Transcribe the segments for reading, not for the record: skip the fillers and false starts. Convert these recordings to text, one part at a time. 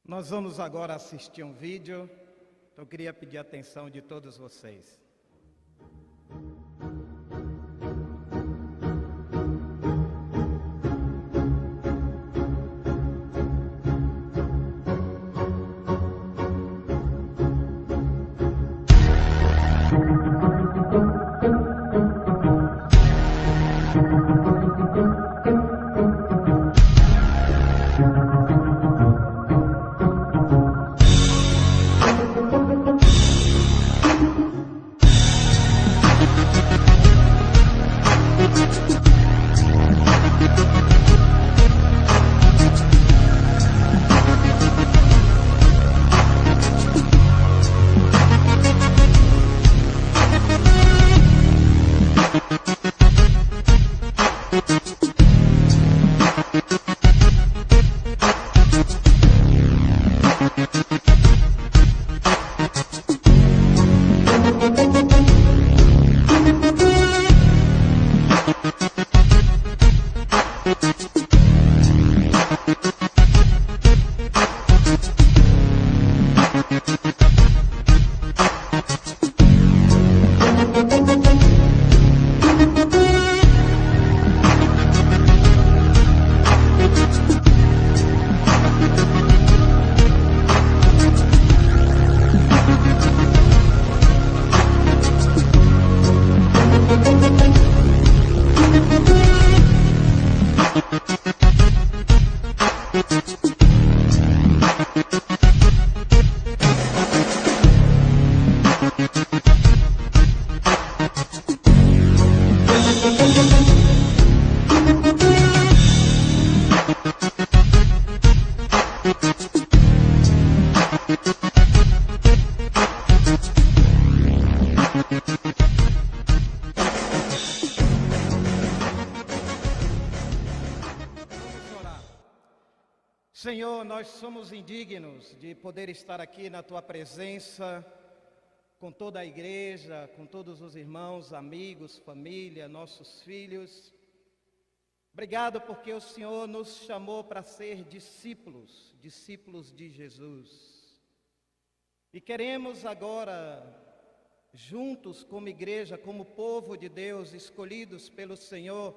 Nós vamos agora assistir um vídeo, então eu queria pedir a atenção de todos vocês. Senhor, nós somos indignos de poder estar aqui na Tua presença, com toda a igreja, com todos os irmãos, amigos, família, nossos filhos. Obrigado porque o Senhor nos chamou para ser discípulos de Jesus. E queremos agora, juntos como igreja, como povo de Deus, escolhidos pelo Senhor,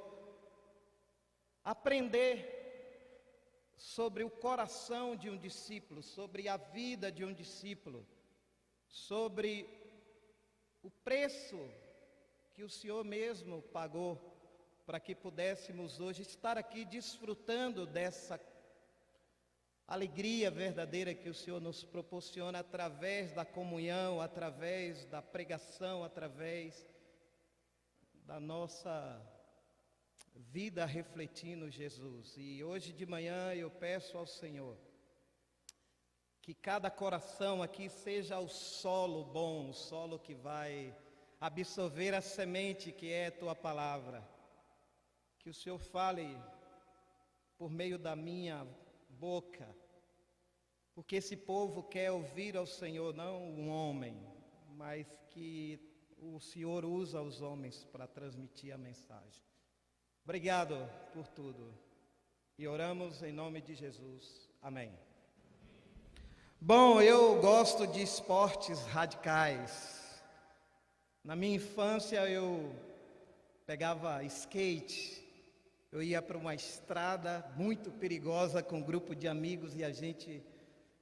aprender sobre o coração de um discípulo, sobre a vida de um discípulo, sobre o preço que o Senhor mesmo pagou para que pudéssemos hoje estar aqui desfrutando dessa alegria verdadeira que o Senhor nos proporciona através da comunhão, através da pregação, através da nossa vida refletindo Jesus. E hoje de manhã eu peço ao Senhor que cada coração aqui seja o solo bom, o solo que vai absorver a semente que é a Tua palavra. Que o Senhor fale por meio da minha boca, porque esse povo quer ouvir ao Senhor, não um homem, mas que o Senhor usa os homens para transmitir a mensagem. Obrigado por tudo. E oramos em nome de Jesus. Amém. Bom, eu gosto de esportes radicais. Na minha infância eu pegava skate. Eu ia para uma estrada muito perigosa com um grupo de amigos e a gente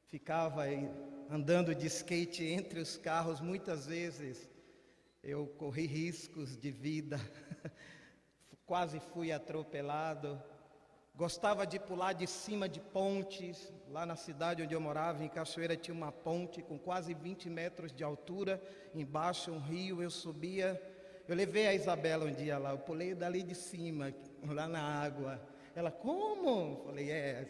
ficava andando de skate entre os carros. Muitas vezes eu corri riscos de vida. Quase fui atropelado. Gostava de pular de cima de pontes. Lá na cidade onde eu morava, em Cachoeira, tinha uma ponte com quase 20 metros de altura. Embaixo um rio, eu subia. Eu levei a Isabela um dia lá, eu pulei dali de cima, lá na água. Ela, como? Falei,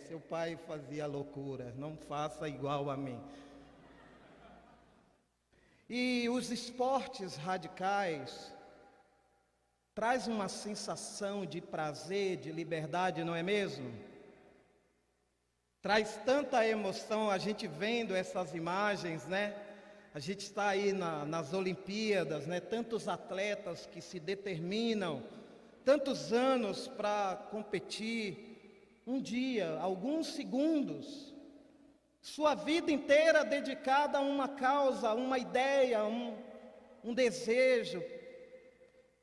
seu pai fazia loucura, não faça igual a mim. E os esportes radicais traz uma sensação de prazer, de liberdade, não é mesmo? Traz tanta emoção a gente vendo essas imagens, né? A gente está aí nas Olimpíadas, né? Tantos atletas que se determinam, tantos anos para competir. Um dia, alguns segundos, sua vida inteira dedicada a uma causa, uma ideia, um desejo.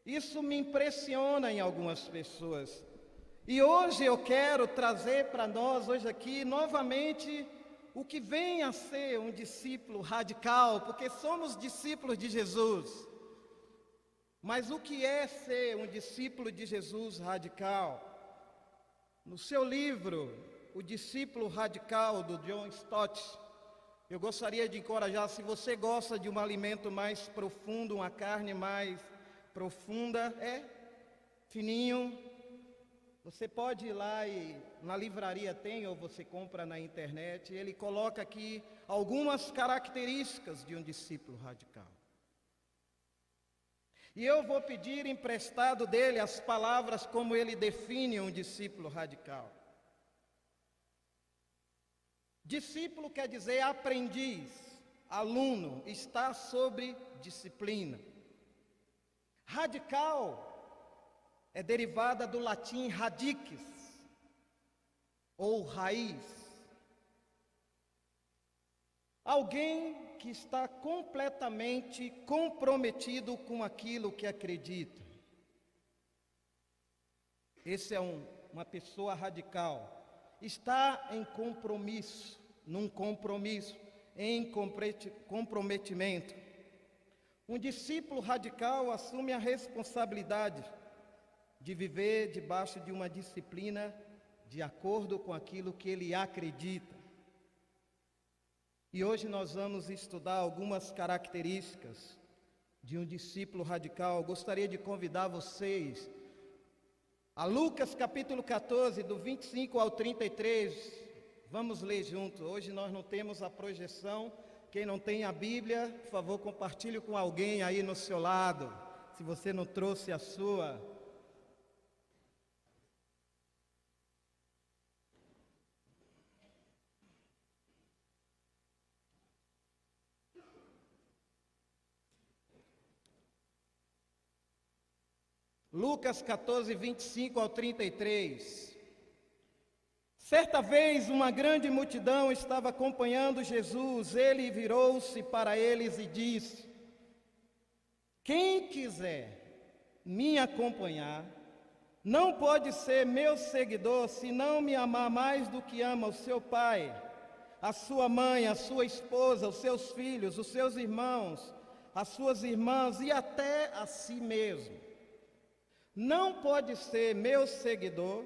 Isso me impressiona em algumas pessoas. E hoje eu quero trazer para nós, hoje aqui, novamente, o que vem a ser um discípulo radical, porque somos discípulos de Jesus. Mas o que é ser um discípulo de Jesus radical? No seu livro, O Discípulo Radical, do John Stott, eu gostaria de encorajar, se você gosta de um alimento mais profundo, uma carne mais profunda, fininho, você pode ir lá e na livraria tem, ou você compra na internet, ele coloca aqui algumas características de um discípulo radical. E eu vou pedir emprestado dele as palavras como ele define um discípulo radical. Discípulo quer dizer aprendiz, aluno, está sob disciplina. Radical é derivada do latim radix, ou raiz. Alguém que está completamente comprometido com aquilo que acredita. Esse é uma pessoa radical. Está em compromisso, num compromisso, em comprometimento. Um discípulo radical assume a responsabilidade de viver debaixo de uma disciplina de acordo com aquilo que ele acredita. E hoje nós vamos estudar algumas características de um discípulo radical. Eu gostaria de convidar vocês a Lucas capítulo 14, do 25 ao 33. Vamos ler junto. Hoje nós não temos a projeção. Quem não tem a Bíblia, por favor, compartilhe com alguém aí no seu lado, se você não trouxe a sua. Lucas 14, 25 ao 33. Certa vez uma grande multidão estava acompanhando Jesus. Ele virou-se para eles e disse: quem quiser me acompanhar, não pode ser meu seguidor se não me amar mais do que ama o seu pai, a sua mãe, a sua esposa, os seus filhos, os seus irmãos, as suas irmãs e até a si mesmo. Não pode ser meu seguidor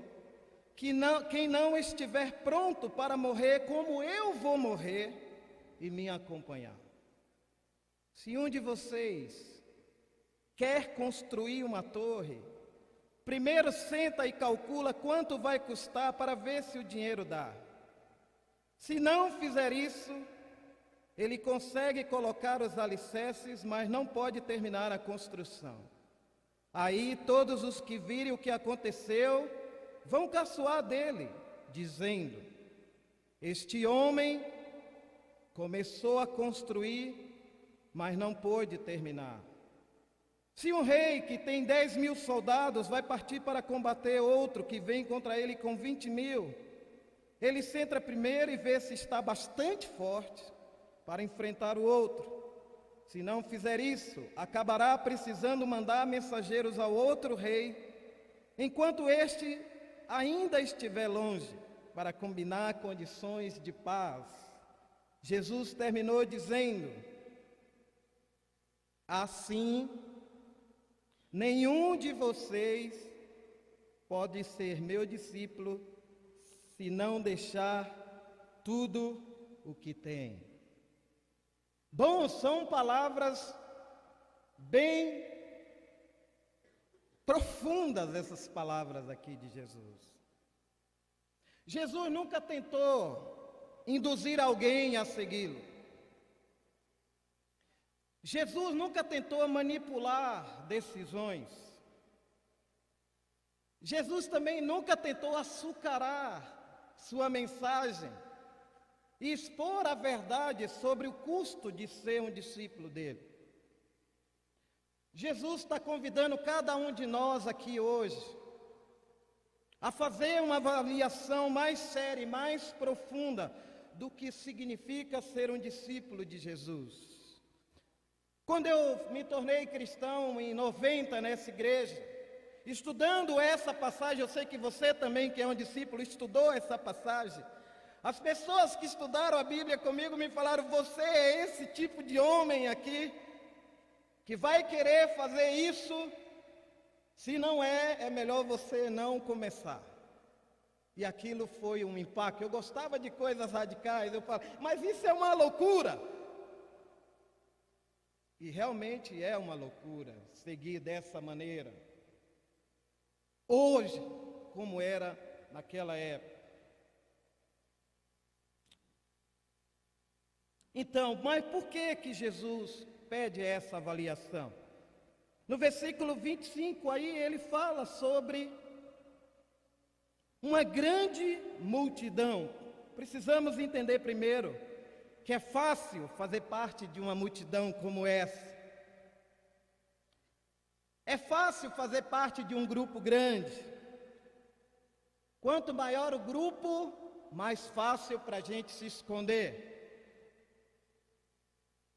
quem não estiver pronto para morrer como eu vou morrer e me acompanhar. Se um de vocês quer construir uma torre, primeiro senta e calcula quanto vai custar para ver se o dinheiro dá. Se não fizer isso, ele consegue colocar os alicerces, mas não pode terminar a construção. Aí todos os que virem o que aconteceu vão caçoar dele, dizendo: este homem começou a construir, mas não pôde terminar. Se um rei que tem 10.000 soldados vai partir para combater outro que vem contra ele com 20.000, ele senta primeiro e vê se está bastante forte para enfrentar o outro. Se não fizer isso, acabará precisando mandar mensageiros ao outro rei, enquanto este ainda estiver longe, para combinar condições de paz. Jesus terminou dizendo: assim, nenhum de vocês pode ser meu discípulo se não deixar tudo o que tem. Bom, são palavras bem profundas, essas palavras aqui de Jesus. Jesus nunca tentou induzir alguém a segui-lo. Jesus nunca tentou manipular decisões. Jesus também nunca tentou açucarar sua mensagem e expor a verdade sobre o custo de ser um discípulo dele. Jesus está convidando cada um de nós aqui hoje a fazer uma avaliação mais séria e mais profunda do que significa ser um discípulo de Jesus. Quando eu me tornei cristão em 90 nessa igreja, estudando essa passagem, eu sei que você também, que é um discípulo, estudou essa passagem. As pessoas que estudaram a Bíblia comigo me falaram: você é esse tipo de homem aqui, que vai querer fazer isso. Se não é melhor você não começar. E aquilo foi um impacto. Eu gostava de coisas radicais, eu falo, mas isso é uma loucura. E realmente é uma loucura seguir dessa maneira. Hoje, como era naquela época. Então, mas por que Jesus pede essa avaliação? No versículo 25 aí ele fala sobre uma grande multidão. Precisamos entender primeiro que é fácil fazer parte de uma multidão como essa. É fácil fazer parte de um grupo grande. Quanto maior o grupo, mais fácil para a gente se esconder.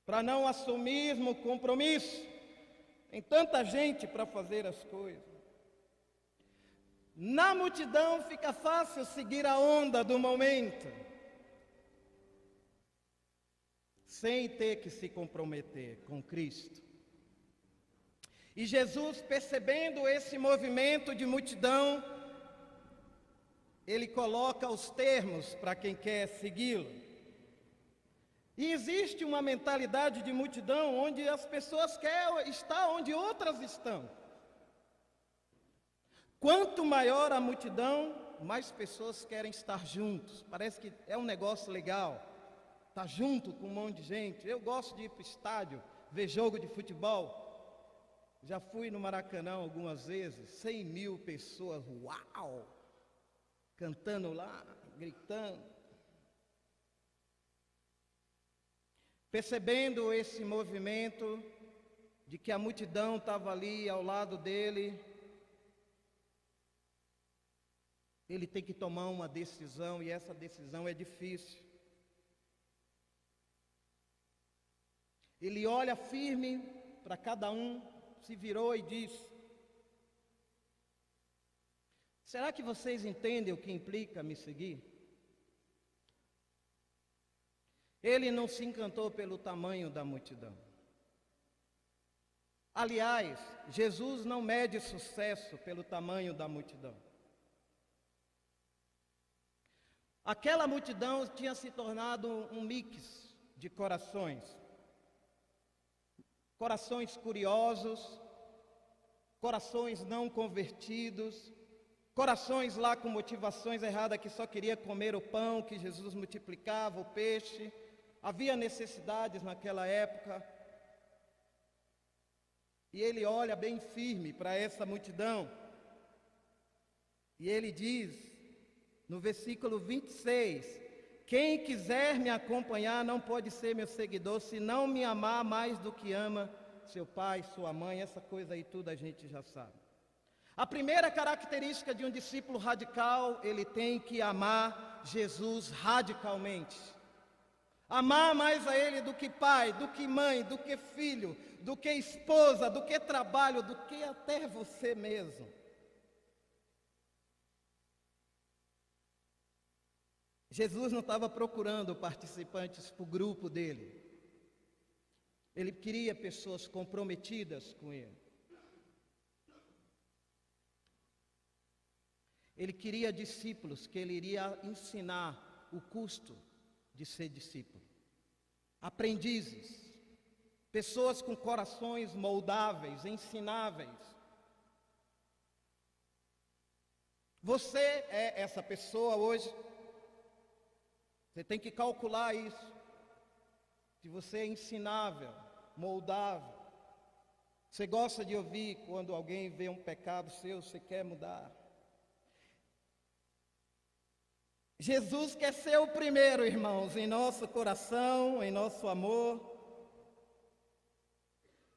Para não assumirmos compromisso. Tem tanta gente para fazer as coisas. Na multidão fica fácil seguir a onda do momento, sem ter que se comprometer com Cristo. E Jesus, percebendo esse movimento de multidão, ele coloca os termos para quem quer segui-lo. E existe uma mentalidade de multidão onde as pessoas querem estar onde outras estão. Quanto maior a multidão, mais pessoas querem estar juntos. Parece que é um negócio legal, estar junto com um monte de gente. Eu gosto de ir para o estádio, ver jogo de futebol. Já fui no Maracanã algumas vezes, 100 mil pessoas, uau! Cantando lá, gritando. Percebendo esse movimento, de que a multidão estava ali ao lado dele, ele tem que tomar uma decisão, e essa decisão é difícil. Ele olha firme para cada um, se virou e disse: será que vocês entendem o que implica me seguir? Ele não se encantou pelo tamanho da multidão. Aliás, Jesus não mede sucesso pelo tamanho da multidão. Aquela multidão tinha se tornado um mix de corações. Corações curiosos, corações não convertidos, corações lá com motivações erradas que só queria comer o pão que Jesus multiplicava, o peixe. Havia necessidades naquela época. E ele olha bem firme para essa multidão. E ele diz, no versículo 26, quem quiser me acompanhar não pode ser meu seguidor se não me amar mais do que ama seu pai, sua mãe. Essa coisa aí tudo a gente já sabe. A primeira característica de um discípulo radical, ele tem que amar Jesus radicalmente. Amar mais a Ele do que pai, do que mãe, do que filho, do que esposa, do que trabalho, do que até você mesmo. Jesus não estava procurando participantes para o grupo dele. Ele queria pessoas comprometidas com Ele. Ele queria discípulos que Ele iria ensinar o custo de ser discípulo. Aprendizes, pessoas com corações moldáveis, ensináveis. Você é essa pessoa hoje. Você tem que calcular isso. Que você é ensinável, moldável. Você gosta de ouvir quando alguém vê um pecado seu, você quer mudar. Jesus quer ser o primeiro, irmãos, em nosso coração, em nosso amor.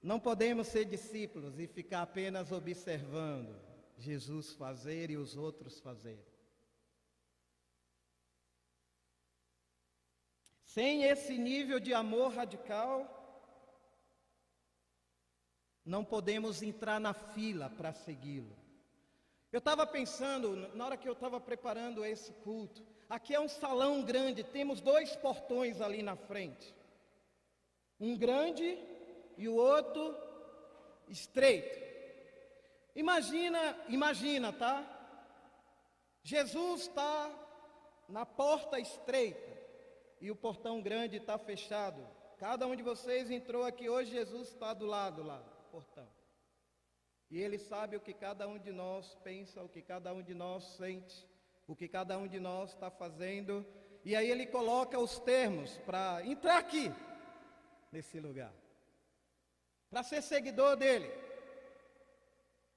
Não podemos ser discípulos e ficar apenas observando Jesus fazer e os outros fazerem. Sem esse nível de amor radical, não podemos entrar na fila para segui-lo. Eu estava pensando, na hora que eu estava preparando esse culto, aqui é um salão grande, temos 2 portões ali na frente. Um grande e o outro estreito. Imagina, tá? Jesus está na porta estreita e o portão grande está fechado. Cada um de vocês entrou aqui hoje, Jesus está do lado lá do portão. E Ele sabe o que cada um de nós pensa, o que cada um de nós sente, o que cada um de nós está fazendo. E aí Ele coloca os termos para entrar aqui, nesse lugar, para ser seguidor dEle.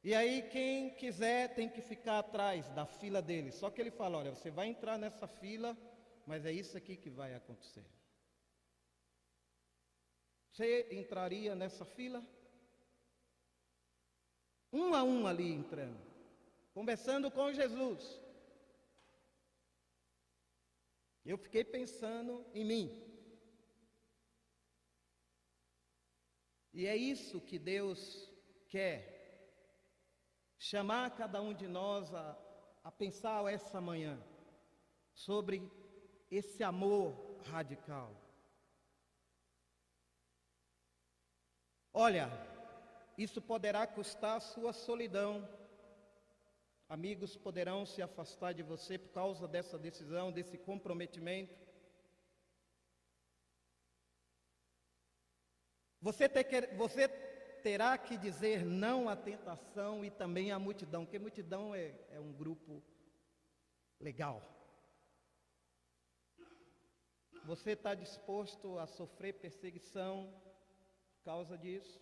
E aí quem quiser tem que ficar atrás da fila dele. Só que Ele fala, olha, você vai entrar nessa fila, mas é isso aqui que vai acontecer. Você entraria nessa fila? Um a um ali entrando, conversando com Jesus. Eu fiquei pensando em mim. E é isso que Deus quer, chamar cada um de nós a pensar essa manhã, sobre esse amor radical. Olha, isso poderá custar a sua solidão. Amigos poderão se afastar de você por causa dessa decisão, desse comprometimento. Você terá que dizer não à tentação e também à multidão, porque multidão é um grupo legal. Você está disposto a sofrer perseguição por causa disso?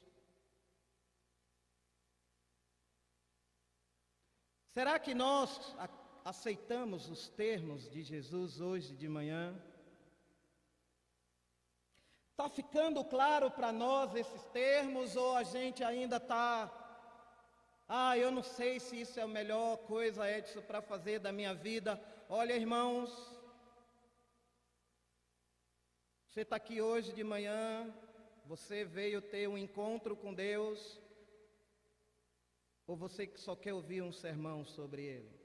Será que nós aceitamos os termos de Jesus hoje de manhã? Está ficando claro para nós esses termos ou a gente ainda está... eu não sei se isso é a melhor coisa, Edson, para fazer da minha vida. Olha, irmãos, você está aqui hoje de manhã, você veio ter um encontro com Deus, ou você só quer ouvir um sermão sobre Ele?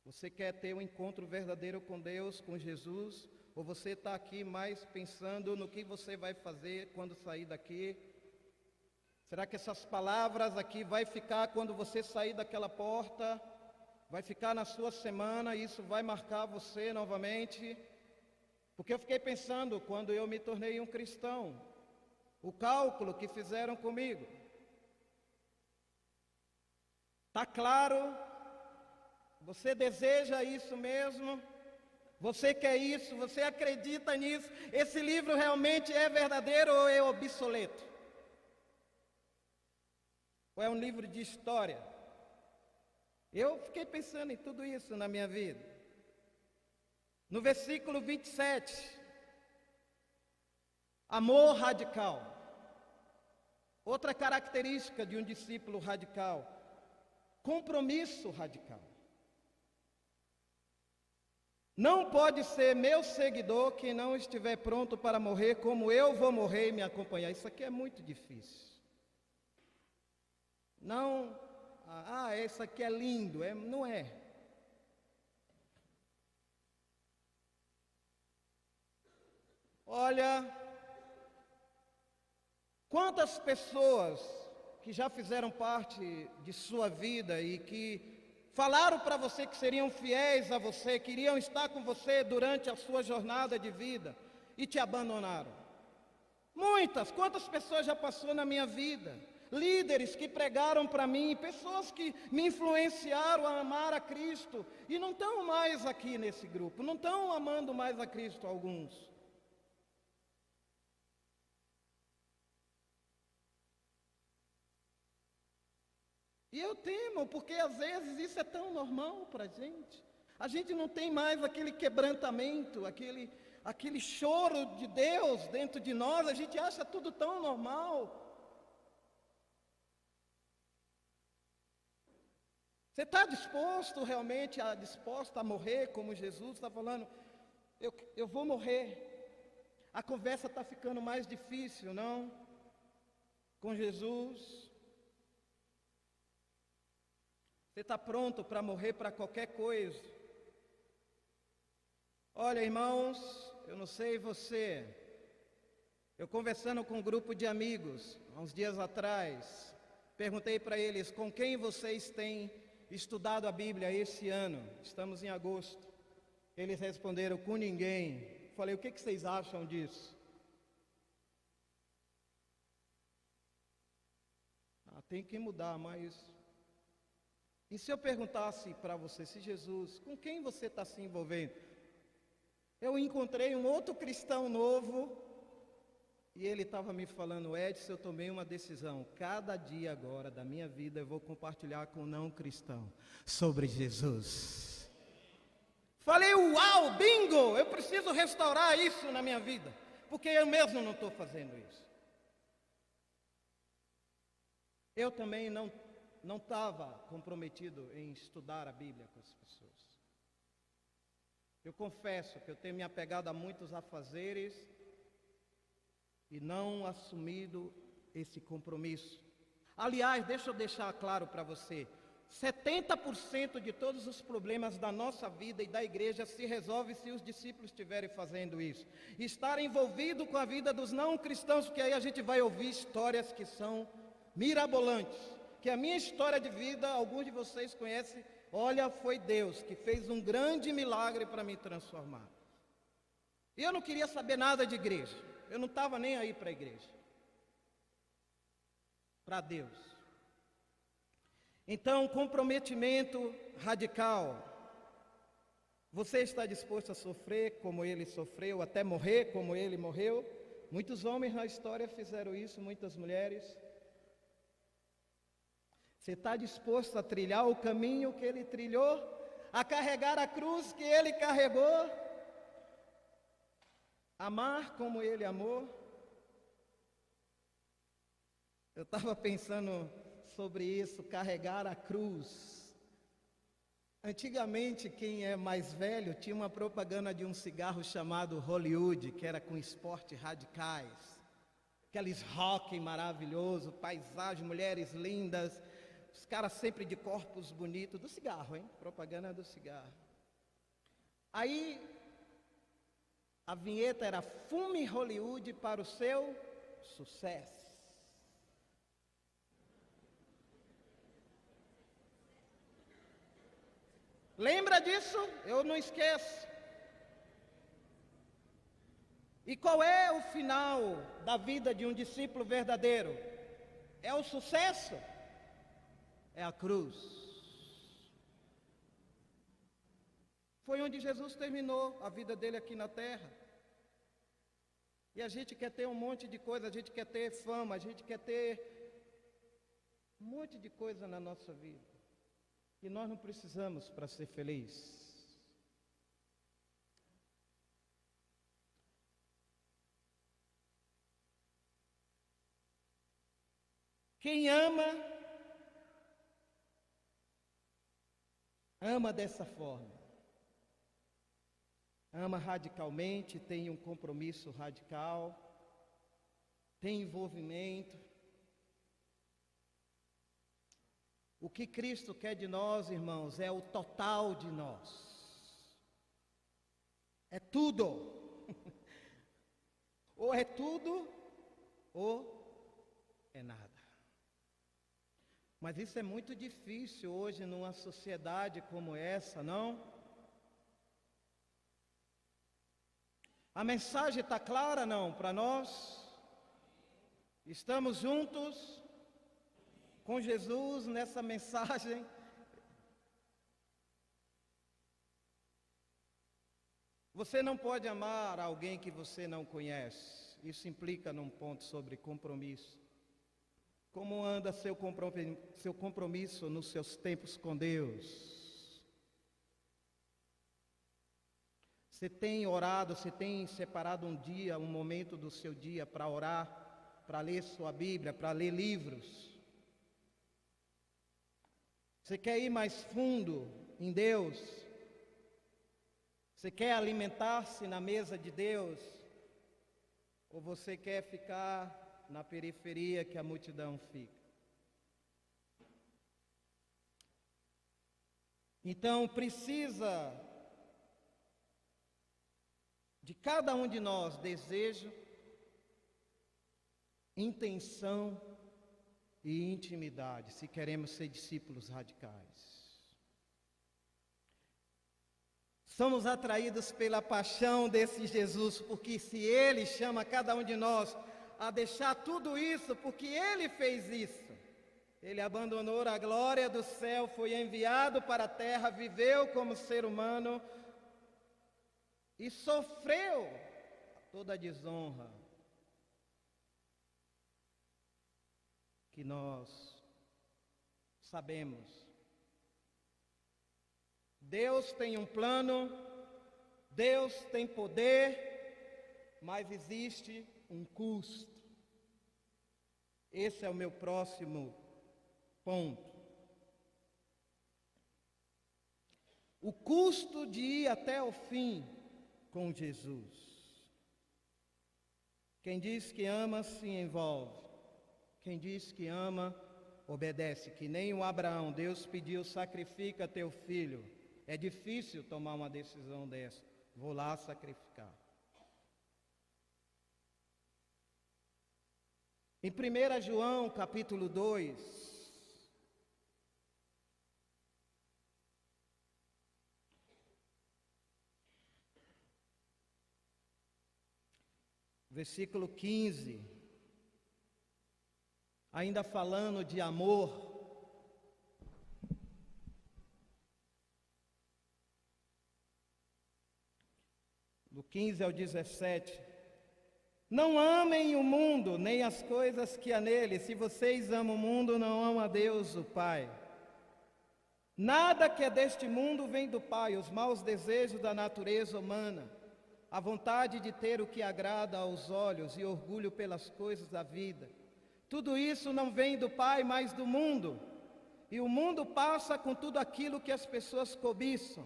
Você quer ter um encontro verdadeiro com Deus, com Jesus? Ou você está aqui mais pensando no que você vai fazer quando sair daqui? Será que essas palavras aqui vai ficar quando você sair daquela porta? Vai ficar na sua semana e isso vai marcar você novamente? Porque eu fiquei pensando, quando eu me tornei um cristão, o cálculo que fizeram comigo. Está claro? Você deseja isso mesmo? Você quer isso? Você acredita nisso? Esse livro realmente é verdadeiro ou é obsoleto? Ou é um livro de história? Eu fiquei pensando em tudo isso na minha vida. No versículo 27, amor radical. Outra característica de um discípulo radical, compromisso radical. Não pode ser meu seguidor quem não estiver pronto para morrer como eu vou morrer e me acompanhar. Isso aqui é muito difícil. Não, isso aqui é lindo, não é. Olha, quantas pessoas que já fizeram parte de sua vida e que falaram para você que seriam fiéis a você, queriam estar com você durante a sua jornada de vida e te abandonaram. Muitas, quantas pessoas já passou na minha vida? Líderes que pregaram para mim, pessoas que me influenciaram a amar a Cristo e não estão mais aqui nesse grupo, não estão amando mais a Cristo alguns. E eu temo, porque às vezes isso é tão normal para a gente. A gente não tem mais aquele quebrantamento, aquele choro de Deus dentro de nós, a gente acha tudo tão normal. Você está disposta a morrer como Jesus está falando? eu vou morrer. A conversa está ficando mais difícil, não? Com Jesus. Você está pronto para morrer para qualquer coisa? Olha, irmãos, eu não sei você. Eu conversando com um grupo de amigos, há uns dias atrás, perguntei para eles com quem vocês têm estudado a Bíblia esse ano. Estamos em agosto. Eles responderam, com ninguém. Falei, o que vocês acham disso? Tem que mudar, mas... E se eu perguntasse para você, se Jesus, com quem você está se envolvendo? Eu encontrei um outro cristão novo, e ele estava me falando, Edson, eu tomei uma decisão. Cada dia agora da minha vida eu vou compartilhar com um não cristão sobre Jesus. Falei, uau, bingo, eu preciso restaurar isso na minha vida, porque eu mesmo não estou fazendo isso. Eu também não estava comprometido em estudar a Bíblia com as pessoas. Eu confesso que eu tenho me apegado a muitos afazeres e não assumido esse compromisso. Aliás, deixa eu deixar claro para você, 70% de todos os problemas da nossa vida e da igreja se resolve se os discípulos estiverem fazendo isso. Estar envolvido com a vida dos não cristãos, porque aí a gente vai ouvir histórias que são mirabolantes. Que a minha história de vida, alguns de vocês conhecem, olha, foi Deus que fez um grande milagre para me transformar. E eu não queria saber nada de igreja. Eu não estava nem aí para a igreja. Para Deus. Então, comprometimento radical. Você está disposto a sofrer como ele sofreu, até morrer como ele morreu? Muitos homens na história fizeram isso, muitas mulheres. Você está disposto a trilhar o caminho que ele trilhou? A carregar a cruz que ele carregou? Amar como ele amou? Eu estava pensando sobre isso, carregar a cruz. Antigamente, quem é mais velho, tinha uma propaganda de um cigarro chamado Hollywood, que era com esportes radicais. Aqueles rock maravilhoso, paisagem, mulheres lindas, os caras sempre de corpos bonitos, do cigarro, hein? Propaganda do cigarro. Aí, a vinheta era fume Hollywood para o seu sucesso. Lembra disso? Eu não esqueço. E qual é o final da vida de um discípulo verdadeiro? É o sucesso? É a cruz. Foi onde Jesus terminou a vida dele aqui na terra. E a gente quer ter um monte de coisa, a gente quer ter fama, a gente quer ter um monte de coisa na nossa vida. E nós não precisamos para ser feliz. Quem ama, ama dessa forma. Ama radicalmente, tem um compromisso radical, tem envolvimento. O que Cristo quer de nós, irmãos, é o total de nós. É tudo. Ou é tudo, ou é nada. Mas isso é muito difícil hoje numa sociedade como essa, não? A mensagem está clara, não, para nós? Estamos juntos com Jesus nessa mensagem? Você não pode amar alguém que você não conhece. Isso implica num ponto sobre compromisso. Como anda seu compromisso nos seus tempos com Deus? Você tem orado, você tem separado um dia, um momento do seu dia para orar, para ler sua Bíblia, para ler livros? Você quer ir mais fundo em Deus? Você quer alimentar-se na mesa de Deus? Ou você quer ficar na periferia que a multidão fica? Então precisa de cada um de nós desejo, intenção e intimidade, se queremos ser discípulos radicais. Somos atraídos pela paixão desse Jesus, porque se Ele chama cada um de nós a deixar tudo isso, porque Ele fez isso. Ele abandonou a glória do céu, foi enviado para a terra, viveu como ser humano e sofreu toda a desonra que nós sabemos. Deus tem um plano, Deus tem poder, mas existe um custo. Esse é o meu próximo ponto. O custo de ir até o fim com Jesus. Quem diz que ama se envolve. Quem diz que ama obedece. Que nem o Abraão, Deus pediu: sacrifica teu filho. É difícil tomar uma decisão dessa. Vou lá sacrificar. Em 1 João, capítulo 2, versículo 15, ainda falando de amor, do 15 ao 17, não amem o mundo, nem as coisas que há nele. Se vocês amam o mundo, não amam a Deus, o Pai. Nada que é deste mundo vem do Pai, os maus desejos da natureza humana, a vontade de ter o que agrada aos olhos e orgulho pelas coisas da vida. Tudo isso não vem do Pai, mas do mundo. E o mundo passa com tudo aquilo que as pessoas cobiçam.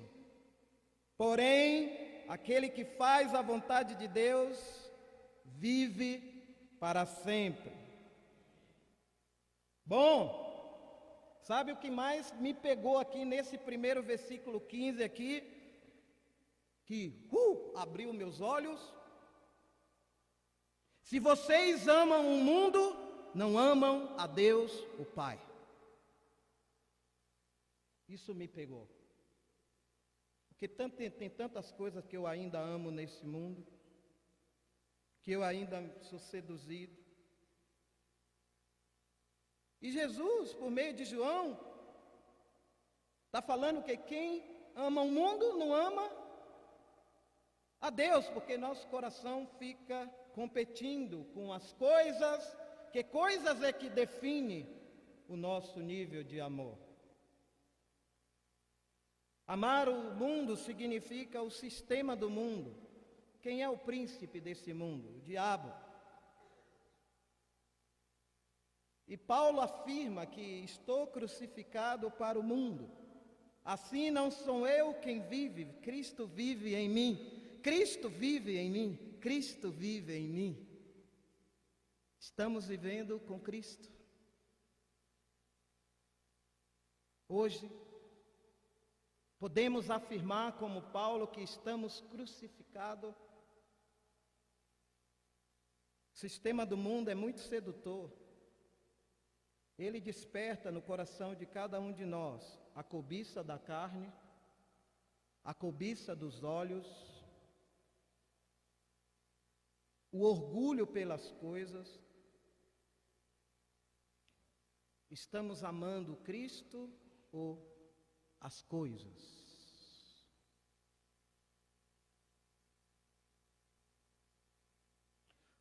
Porém, aquele que faz a vontade de Deus vive para sempre. Bom, sabe o que mais me pegou aqui nesse primeiro versículo 15 aqui? Que abriu meus olhos. Se vocês amam o mundo, não amam a Deus, o Pai. Isso me pegou. Porque tem tantas coisas que eu ainda amo nesse mundo, que eu ainda sou seduzido. E Jesus, por meio de João, está falando que quem ama o mundo não ama a Deus, porque nosso coração fica competindo com as coisas, que coisas é que define o nosso nível de amor. Amar o mundo significa o sistema do mundo. Quem é o príncipe desse mundo? O diabo. E Paulo afirma que estou crucificado para o mundo. Assim não sou eu quem vive, Cristo vive em mim. Cristo vive em mim, Cristo vive em mim. Estamos vivendo com Cristo. Hoje, podemos afirmar, como Paulo, que estamos crucificados. O sistema do mundo é muito sedutor. Ele desperta no coração de cada um de nós a cobiça da carne, a cobiça dos olhos, o orgulho pelas coisas. Estamos amando Cristo ou as coisas?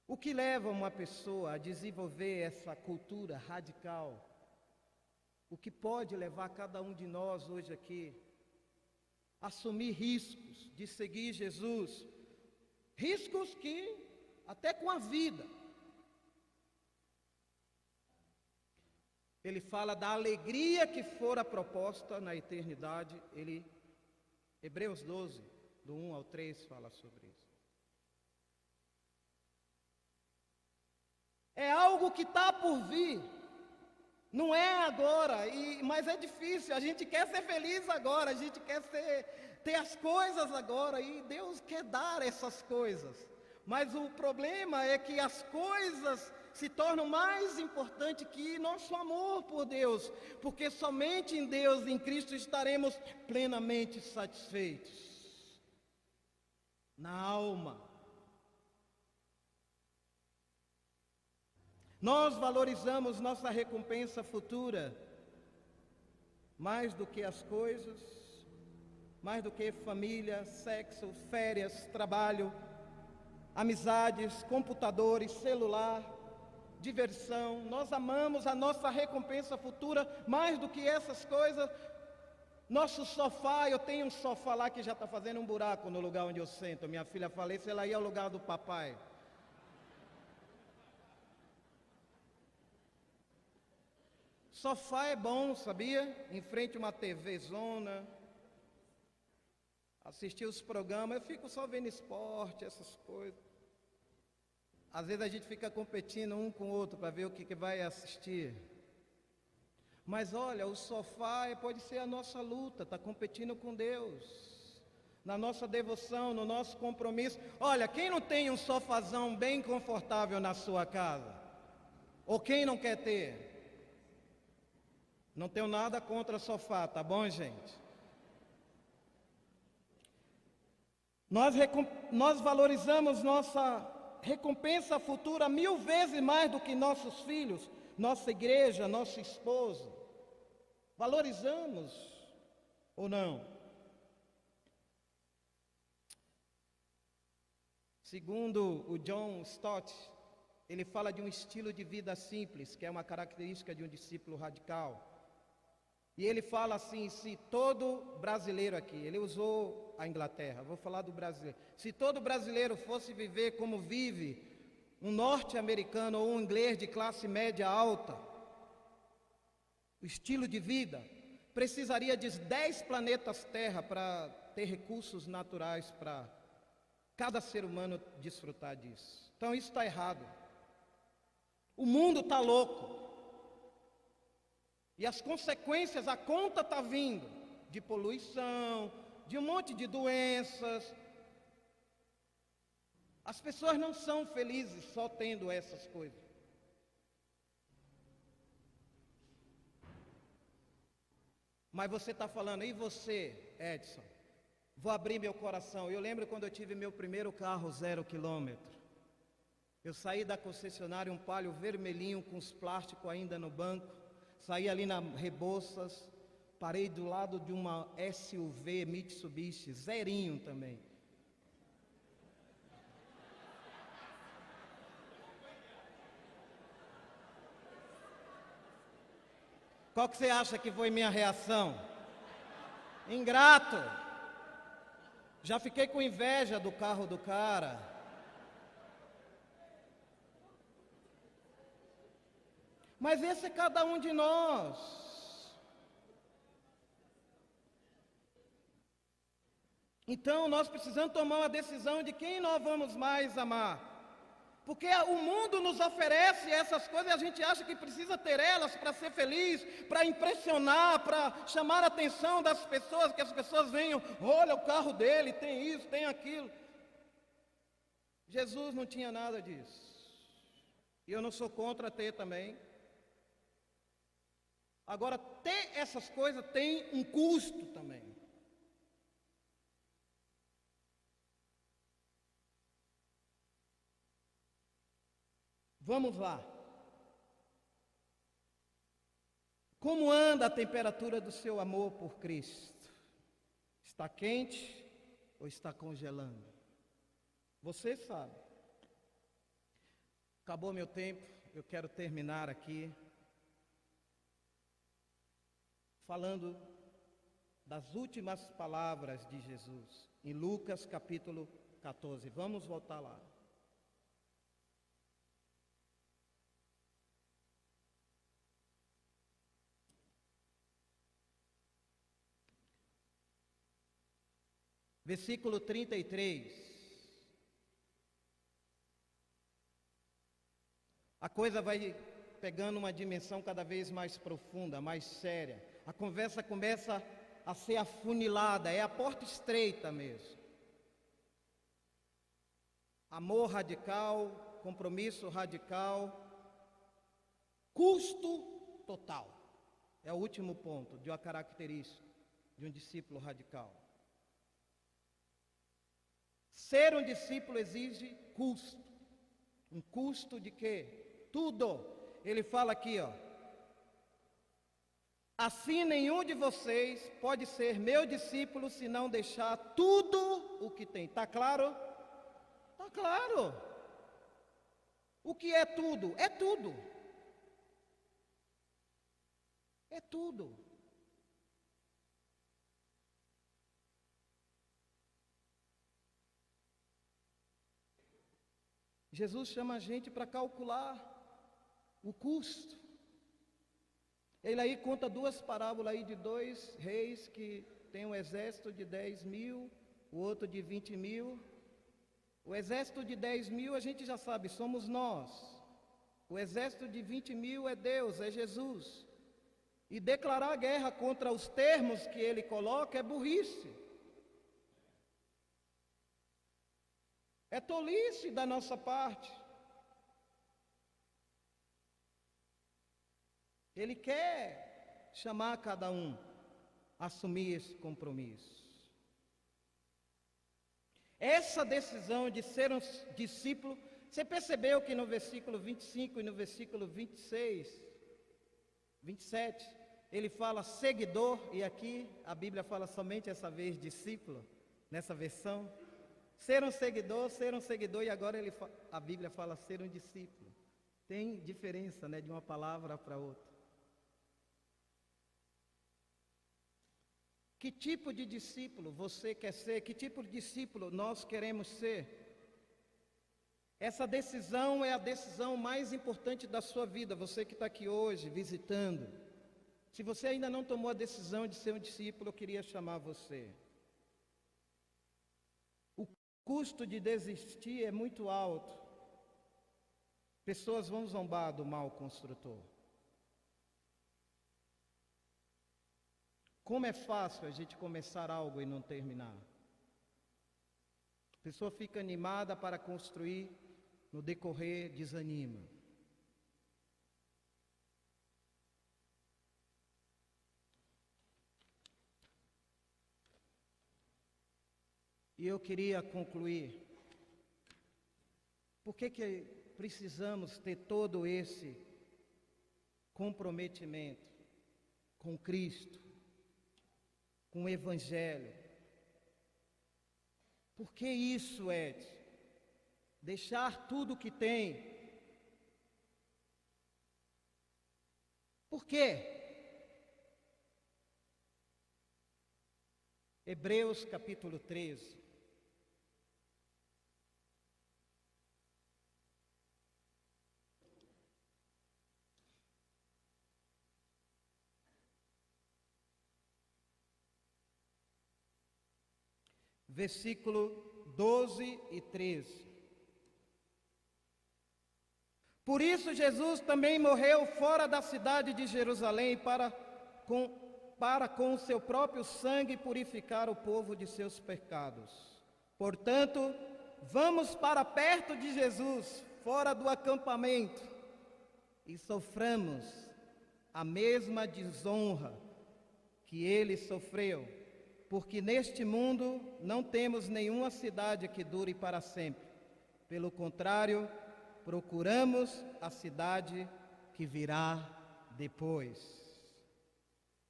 O que leva uma pessoa a desenvolver essa cultura radical? O que pode levar cada um de nós hoje aqui a assumir riscos de seguir Jesus? Riscos que, até com a vida, ele fala da alegria que fora proposta na eternidade. Hebreus 12, do 1 ao 3 fala sobre isso. É algo que está por vir. Não é agora, mas é difícil. A gente quer ser feliz agora, a gente quer ter as coisas agora, e Deus quer dar essas coisas. Mas o problema é que as coisas se tornam mais importantes que nosso amor por Deus, porque somente em Deus, em Cristo, estaremos plenamente satisfeitos. Na alma. Nós valorizamos nossa recompensa futura mais do que as coisas, mais do que família, sexo, férias, trabalho, amizades, computadores, celular, diversão. Nós amamos a nossa recompensa futura mais do que essas coisas. Nosso sofá, eu tenho um sofá lá que já está fazendo um buraco no lugar onde eu sento. Minha filha falece, ela ia ao lugar do papai. Sofá é bom, sabia? Em frente a uma TV zona. Assistir os programas, eu fico só vendo esporte, essas coisas. Às vezes a gente fica competindo um com o outro para ver o que vai assistir. Mas olha, o sofá pode ser a nossa luta, está competindo com Deus. Na nossa devoção, no nosso compromisso. Olha, quem não tem um sofazão bem confortável na sua casa? Ou quem não quer ter? Não tenho nada contra sofá, tá bom, gente? Nós valorizamos nossa recompensa futura 1000 vezes mais do que nossos filhos, nossa igreja, nosso esposo. Valorizamos ou não? Segundo o John Stott, ele fala de um estilo de vida simples, que é uma característica de um discípulo radical. E ele fala assim, se todo brasileiro aqui, ele usou a Inglaterra, vou falar do brasileiro. Se todo brasileiro fosse viver como vive um norte-americano ou um inglês de classe média alta, o estilo de vida precisaria de 10 planetas Terra para ter recursos naturais para cada ser humano desfrutar disso. Então isso está errado. O mundo está louco. E as consequências, a conta está vindo de poluição, de um monte de doenças. As pessoas não são felizes só tendo essas coisas. Mas você está falando, e você, Edson? Vou abrir meu coração. Eu lembro quando eu tive meu primeiro carro 0 quilômetro. Eu saí da concessionária, um Palio vermelhinho com os plásticos ainda no banco. Saí ali na Rebouças, parei do lado de uma SUV Mitsubishi, zerinho também. Qual que você acha que foi minha reação? Ingrato. Já fiquei com inveja do carro do cara. Mas esse é cada um de nós. Então nós precisamos tomar uma decisão de quem nós vamos mais amar. Porque o mundo nos oferece essas coisas e a gente acha que precisa ter elas para ser feliz, para impressionar, para chamar a atenção das pessoas, que as pessoas venham, olha o carro dele, tem isso, tem aquilo. Jesus não tinha nada disso. E eu não sou contra ter também. Agora, ter essas coisas tem um custo também. Vamos lá. Como anda a temperatura do seu amor por Cristo? Está quente ou está congelando? Você sabe. Acabou meu tempo, eu quero terminar aqui falando das últimas palavras de Jesus, em Lucas capítulo 14. Vamos voltar lá. versículo 33. A coisa vai pegando uma dimensão cada vez mais profunda, mais séria. A conversa começa a ser afunilada, é a porta estreita mesmo. Amor radical, compromisso radical, custo total. É o último ponto de uma característica de um discípulo radical. Ser um discípulo exige custo. Um custo de quê? Tudo. Ele fala aqui, ó. Assim nenhum de vocês pode ser meu discípulo se não deixar tudo o que tem. Está claro? Está claro. O que é tudo? É tudo. É tudo. Jesus chama a gente para calcular o custo. Ele aí conta duas parábolas aí de dois reis que tem um exército de 10.000, o outro de 20.000. O exército de 10.000 a gente já sabe, somos nós. O exército de 20.000 é Deus, é Jesus. E declarar guerra contra os termos que ele coloca é burrice. É tolice da nossa parte. Ele quer chamar cada um a assumir esse compromisso. Essa decisão de ser um discípulo, você percebeu que no versículo 25 e no versículo 26, 27, ele fala seguidor, e aqui a Bíblia fala somente essa vez discípulo, nessa versão. Ser um seguidor, e agora a Bíblia fala ser um discípulo. Tem diferença, né, de uma palavra para outra. Que tipo de discípulo você quer ser? Que tipo de discípulo nós queremos ser? Essa decisão é a decisão mais importante da sua vida, você que está aqui hoje visitando. Se você ainda não tomou a decisão de ser um discípulo, eu queria chamar você. O custo de desistir é muito alto. Pessoas vão zombar do mau construtor. Como é fácil a gente começar algo e não terminar. A pessoa fica animada para construir, no decorrer desanima. E eu queria concluir. Por que precisamos ter todo esse comprometimento com Cristo? Com o Evangelho. Por que isso, Ed? Deixar tudo o que tem. Por quê? Hebreus capítulo 13. Versículo 12 e 13. Por isso Jesus também morreu fora da cidade de Jerusalém para com o seu próprio sangue purificar o povo de seus pecados. Portanto, vamos para perto de Jesus, fora do acampamento, e soframos a mesma desonra que ele sofreu. Porque neste mundo não temos nenhuma cidade que dure para sempre. Pelo contrário, procuramos a cidade que virá depois.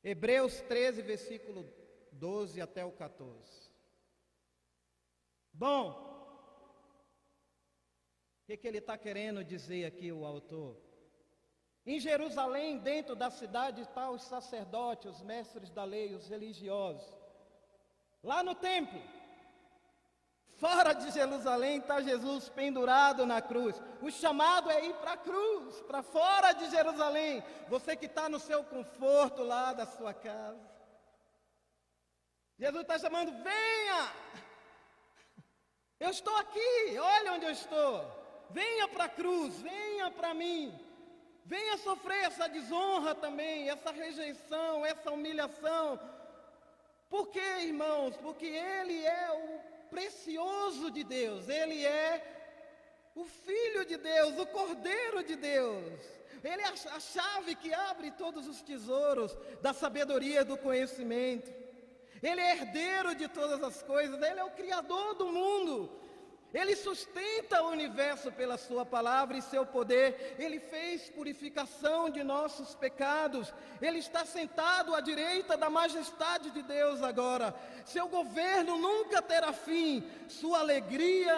Hebreus 13, versículo 12 até o 14. Bom, o que ele está querendo dizer aqui, o autor? Em Jerusalém, dentro da cidade, estão os sacerdotes, os mestres da lei, os religiosos. Lá no templo, fora de Jerusalém, está Jesus pendurado na cruz. O chamado é ir para a cruz, para fora de Jerusalém. Você que está no seu conforto lá da sua casa. Jesus está chamando, venha! Eu estou aqui, olha onde eu estou. Venha para a cruz, venha para mim. Venha sofrer essa desonra também, essa rejeição, essa humilhação. Por quê, irmãos? Porque Ele é o precioso de Deus, Ele é o Filho de Deus, o Cordeiro de Deus. Ele é a chave que abre todos os tesouros da sabedoria e do conhecimento. Ele é herdeiro de todas as coisas, Ele é o Criador do mundo. Ele sustenta o universo pela sua palavra e seu poder. Ele fez purificação de nossos pecados. Ele está sentado à direita da majestade de Deus agora. Seu governo nunca terá fim. Sua alegria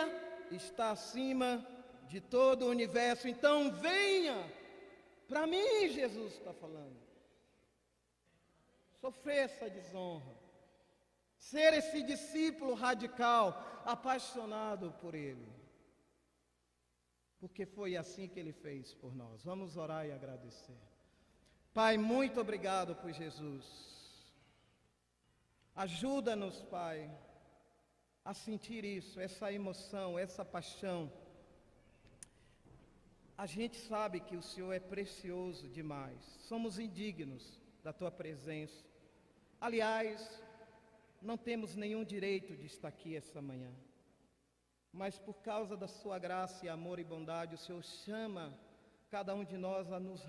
está acima de todo o universo. Então venha para mim, Jesus está falando. Sofrer essa desonra. Ser esse discípulo radical, apaixonado por Ele. Porque foi assim que Ele fez por nós. Vamos orar e agradecer. Pai, muito obrigado por Jesus. Ajuda-nos, Pai, a sentir isso, essa emoção, essa paixão. A gente sabe que o Senhor é precioso demais. Somos indignos da Tua presença. Aliás, não temos nenhum direito de estar aqui essa manhã. Mas por causa da sua graça e amor e bondade, o Senhor chama cada um de nós a nos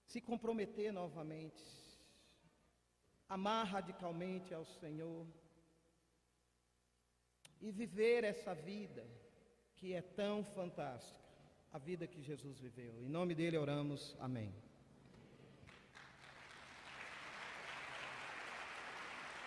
se comprometer novamente, amar radicalmente ao Senhor e viver essa vida que é tão fantástica, a vida que Jesus viveu. Em nome dele oramos, amém.